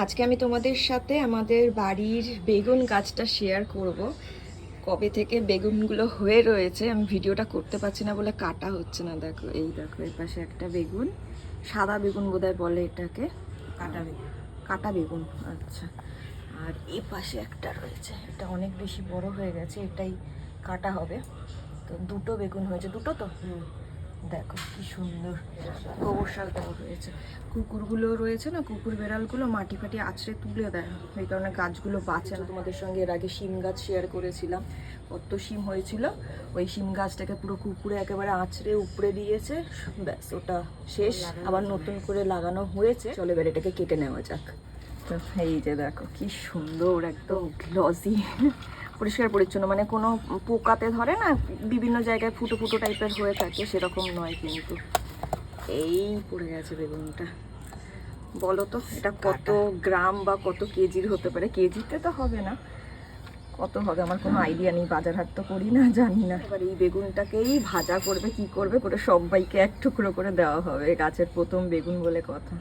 আজকে আমি তোমাদের সাথে আমাদের বাড়ির বেগুন গাছটা শেয়ার করব। কবে থেকে বেগুনগুলো হয়ে রয়েছে আমি ভিডিওটা করতে পারছি না বলে কাটা হচ্ছে না। দেখো এই দেখো এর পাশে একটা বেগুন, সাদা বেগুন বোধহয় বলে এটাকে, কাটা বেগুন। আচ্ছা, আর এই পাশে একটা রয়েছে, এটা অনেক বেশি বড় হয়ে গেছে, এটাই কাটা হবে। তো দুটো বেগুন হয়েছে, দুটো তো দেখো কি সুন্দর গোবর সার দেওয়া হয়েছে। কুকুরগুলো রয়েছে না, কুকুর বেড়ালগুলো মাটি ফাটি আছড়ে তুলে দেয়, এই কারণে গাছগুলো বাঁচে না। তোমাদের সঙ্গে এর আগে শিম গাছ শেয়ার করেছিলাম, কত শিম হয়েছিল। ওই শিম গাছটাকে পুরো কুকুরে একেবারে আছড়ে উপড়ে দিয়েছে, ব্যাস ওটা শেষ। আবার নতুন করে লাগানো হয়েছে। চলো এবার এটাকে কেটে নেওয়া যাক। তো এই যে দেখো কি সুন্দর, একদম গ্লসি, পরিষ্কার পরিচ্ছন্ন, মানে কোনো পোকাতে ধরে না, বিভিন্ন জায়গায় ফুটো ফুটো টাইপের হয়ে থাকে, সেরকম নয় কিন্তু। এই পড়ে গেছে বেগুনটা। বলো তো এটা কত গ্রাম বা কত কেজির হতে পারে? কেজিতে তো হবে না, কত হবে আমার কোনো আইডিয়া নেই, বাজার হাট তো করি না, জানি না। এবার এই বেগুনটাকেই ভাজা করবে কি করবে করে সবাইকে এক টুকরো করে দেওয়া হবে, গাছের প্রথম বেগুন বলে কথা।